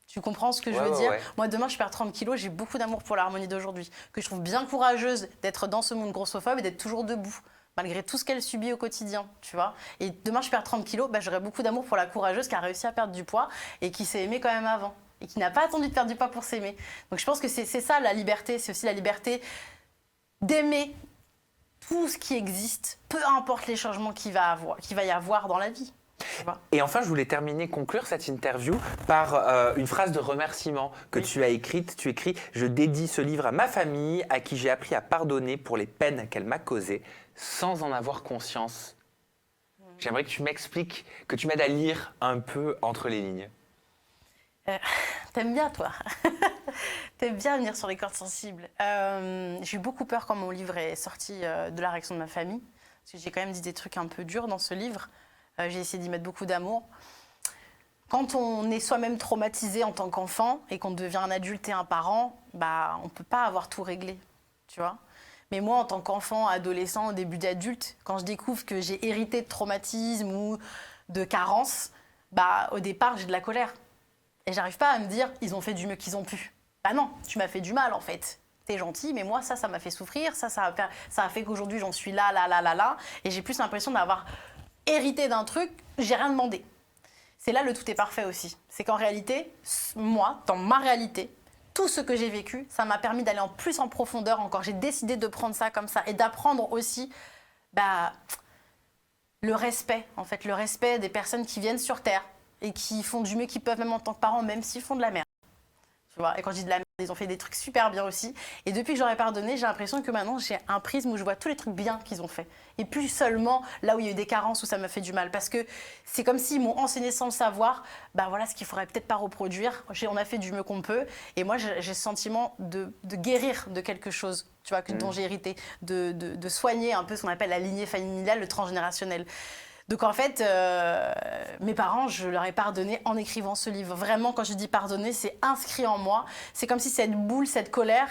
Tu comprends ce que je veux dire? Moi, demain, je perds 30 kilos, j'ai beaucoup d'amour pour l'harmonie d'aujourd'hui. Que je trouve bien courageuse d'être dans ce monde grossophobe et d'être toujours debout, malgré tout ce qu'elle subit au quotidien, tu vois. Et demain, je perds 30 kilos, j'aurai beaucoup d'amour pour la courageuse qui a réussi à perdre du poids et qui s'est aimée quand même avant. Et qui n'a pas attendu de perdre du poids pour s'aimer. Donc je pense que c'est ça la liberté, c'est aussi la liberté d'aimer tout ce qui existe, peu importe les changements qu'il va y avoir dans la vie. Et enfin, je voulais conclure cette interview par une phrase de remerciement que tu as écrite. Tu écris « Je dédie ce livre à ma famille, à qui j'ai appris à pardonner pour les peines qu'elle m'a causées, sans en avoir conscience. » J'aimerais que tu m'expliques, que tu m'aides à lire un peu entre les lignes. T'aimes bien, toi. T'aimes bien venir sur les cordes sensibles. J'ai eu beaucoup peur quand mon livre est sorti de la réaction de ma famille. Parce que j'ai quand même dit des trucs un peu durs dans ce livre. J'ai essayé d'y mettre beaucoup d'amour. Quand on est soi-même traumatisé en tant qu'enfant et qu'on devient un adulte et un parent, on ne peut pas avoir tout réglé, tu vois. Mais moi, en tant qu'enfant, adolescent, au début d'adulte, quand je découvre que j'ai hérité de traumatisme ou de carence, au départ, j'ai de la colère. Et j'arrive pas à me dire, ils ont fait du mieux qu'ils ont pu. Bah non, tu m'as fait du mal en fait. T'es gentil, mais moi, ça m'a fait souffrir. Ça a fait qu'aujourd'hui, j'en suis là. Et j'ai plus l'impression d'avoir hérité d'un truc, j'ai rien demandé. C'est là le tout est parfait aussi. C'est qu'en réalité, moi, dans ma réalité, tout ce que j'ai vécu, ça m'a permis d'aller plus en profondeur encore. J'ai décidé de prendre ça comme ça et d'apprendre aussi le respect, en fait, le respect des personnes qui viennent sur Terre et qui font du mieux qu'ils peuvent, même en tant que parents, même s'ils font de la merde. Tu vois, et quand je dis de la merde, ils ont fait des trucs super bien aussi. Et depuis que j'aurais pardonné, j'ai l'impression que maintenant, j'ai un prisme où je vois tous les trucs bien qu'ils ont fait. Et plus seulement là où il y a eu des carences, où ça m'a fait du mal. Parce que c'est comme s'ils m'ont enseigné sans le savoir, voilà ce qu'il ne faudrait peut-être pas reproduire. On a fait du mieux qu'on peut. Et moi, j'ai ce sentiment de guérir de quelque chose, tu vois, dont j'ai hérité. De soigner un peu ce qu'on appelle la lignée familiale, le transgénérationnel. Donc en fait, mes parents, je leur ai pardonné en écrivant ce livre. Vraiment, quand je dis pardonner, c'est inscrit en moi. C'est comme si cette boule, cette colère,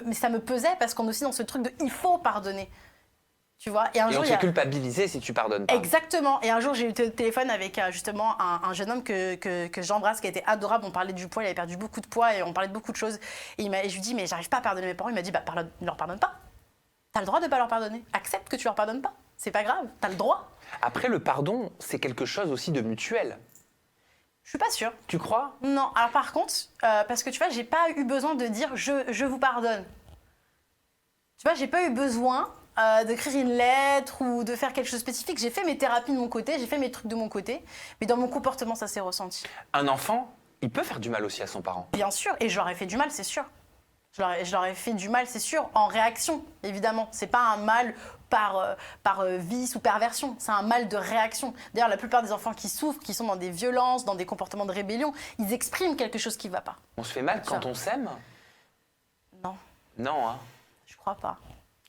mais ça me pesait parce qu'on est aussi dans ce truc de « il faut pardonner ». Tu vois, et on t'est culpabilisé si tu pardonnes pas. Exactement. Et un jour, j'ai eu le téléphone avec justement un jeune homme que j'embrasse, qui était adorable. On parlait du poids, il avait perdu beaucoup de poids et on parlait de beaucoup de choses. Et je lui dis « mais j'arrive pas à pardonner mes parents ». Il m'a dit ne leur pardonne pas. T'as le droit de pas leur pardonner. Accepte que tu leur pardonnes pas. C'est pas grave, t'as le droit. Après, le pardon, c'est quelque chose aussi de mutuel. Je suis pas sûre. Tu crois? Non. Alors par contre, parce que tu vois, j'ai pas eu besoin de dire je vous pardonne. Tu vois, j'ai pas eu besoin d'écrire une lettre ou de faire quelque chose de spécifique. J'ai fait mes thérapies de mon côté, j'ai fait mes trucs de mon côté, mais dans mon comportement, ça s'est ressenti. Un enfant, il peut faire du mal aussi à son parent. Bien sûr, et je leur ai fait du mal, c'est sûr. Je leur ai fait du mal, c'est sûr, en réaction, évidemment. C'est pas un mal par vice ou perversion, c'est un mal de réaction. D'ailleurs, la plupart des enfants qui souffrent, qui sont dans des violences, dans des comportements de rébellion, ils expriment quelque chose qui ne va pas. On se fait mal quand on s'aime? Non. Non, hein? Je crois pas.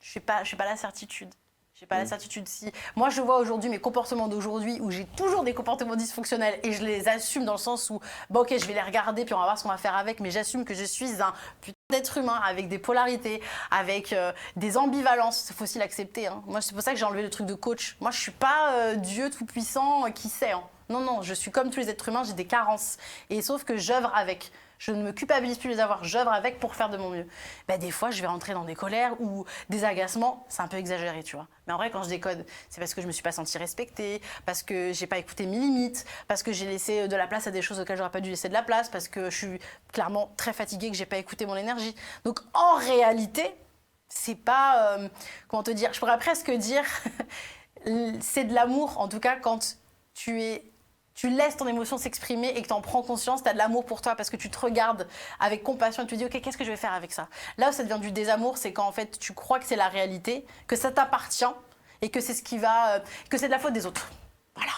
Je n'ai pas la certitude. J'ai pas la certitude si... Moi, je vois aujourd'hui mes comportements d'aujourd'hui où j'ai toujours des comportements dysfonctionnels et je les assume dans le sens où, ok, je vais les regarder puis on va voir ce qu'on va faire avec, mais j'assume que je suis un putain d'être humain avec des polarités, avec des ambivalences. Il faut aussi l'accepter. Hein. Moi, c'est pour ça que j'ai enlevé le truc de coach. Moi, je suis pas Dieu tout-puissant qui sait. Hein. Non, je suis comme tous les êtres humains, j'ai des carences. Et sauf que j'œuvre avec. Je ne me culpabilise plus de les avoir, j'œuvre avec pour faire de mon mieux. Des fois, je vais rentrer dans des colères ou des agacements, c'est un peu exagéré, tu vois. Mais en vrai, quand je décode, c'est parce que je me suis pas sentie respectée, parce que j'ai pas écouté mes limites, parce que j'ai laissé de la place à des choses auxquelles j'aurais pas dû laisser de la place, parce que je suis clairement très fatiguée, que j'ai pas écouté mon énergie. Donc, en réalité, c'est pas... comment te dire? Je pourrais presque dire... c'est de l'amour, en tout cas, quand tu laisses ton émotion s'exprimer et que tu en prends conscience, tu as de l'amour pour toi parce que tu te regardes avec compassion et tu te dis ok, qu'est-ce que je vais faire avec ça? Là où ça devient du désamour, c'est quand en fait tu crois que c'est la réalité, que ça t'appartient et que c'est que c'est de la faute des autres. Voilà.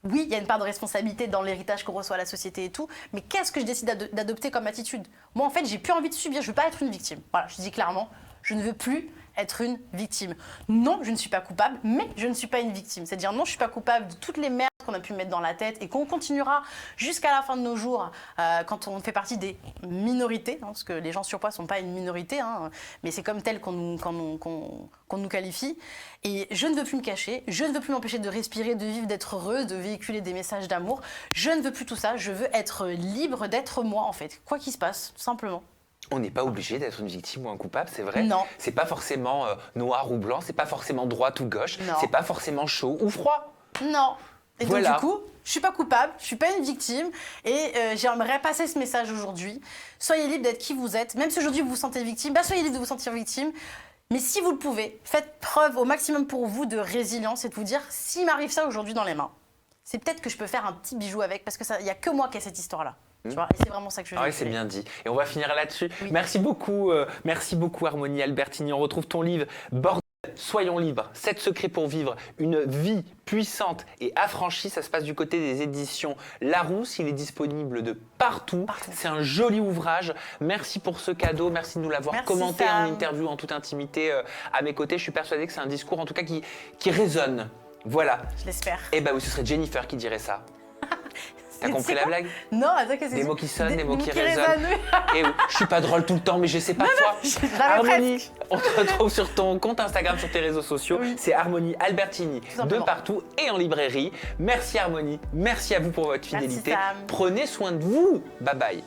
Oui, il y a une part de responsabilité dans l'héritage qu'on reçoit à la société et tout, mais qu'est-ce que je décide d'adopter comme attitude? Moi en fait, j'ai plus envie de subir, je veux pas être une victime. Voilà, je dis clairement, je ne veux plus être une victime. Non, je ne suis pas coupable, mais je ne suis pas une victime. C'est-à-dire non, je ne suis pas coupable de toutes les merdes qu'on a pu mettre dans la tête et qu'on continuera jusqu'à la fin de nos jours quand on fait partie des minorités, hein, parce que les gens surpoids ne sont pas une minorité, hein, mais c'est comme tel qu'on nous qualifie. Et je ne veux plus me cacher, je ne veux plus m'empêcher de respirer, de vivre, d'être heureuse, de véhiculer des messages d'amour. Je ne veux plus tout ça, je veux être libre d'être moi en fait, quoi qu'il se passe, tout simplement. On n'est pas obligé d'être une victime ou un coupable, c'est vrai. Non. C'est pas forcément noir ou blanc, c'est pas forcément droite ou gauche, Non. c'est pas forcément chaud ou froid. Non. Et Voilà. donc du coup, je suis pas coupable, je suis pas une victime et j'aimerais passer ce message aujourd'hui. Soyez libre d'être qui vous êtes, même si aujourd'hui vous vous sentez victime, soyez libre de vous sentir victime. Mais si vous le pouvez, faites preuve au maximum pour vous de résilience et de vous dire, s'il m'arrive ça aujourd'hui dans les mains, c'est peut-être que je peux faire un petit bijou avec parce que il y a que moi qui ai cette histoire-là. Tu vois, et c'est vraiment ça que je veux Ah oui, véhiculer. c'est bien dit. Et on va finir là-dessus. Oui. Merci beaucoup Harmonie Albertini. On retrouve ton livre Bordel, soyons libres, 7 secrets pour vivre une vie puissante et affranchie. Ça se passe du côté des éditions Larousse. Il est disponible de partout. C'est un joli ouvrage. Merci pour ce cadeau. Merci de nous l'avoir Merci, commenté Sam. en interview en toute intimité à mes côtés. Je suis persuadée que c'est un discours en tout cas qui résonne. Voilà. Je l'espère. Eh ben oui, ce serait Jennifer qui dirait ça. T'as compris la blague? Non, attends, qu'est-ce que c'est? Des mots qui sonnent, des mots qui résonnent. résonnent. Et oui, je suis pas drôle tout le temps, mais je sais pas toi. j'avais Harmonie, on te retrouve sur ton compte Instagram, sur tes réseaux sociaux. Oui. C'est Harmonie Albertini de simplement. partout et en librairie. Merci Harmonie, merci à vous pour votre Merci, fidélité. Sam. Prenez soin de vous. Bye bye.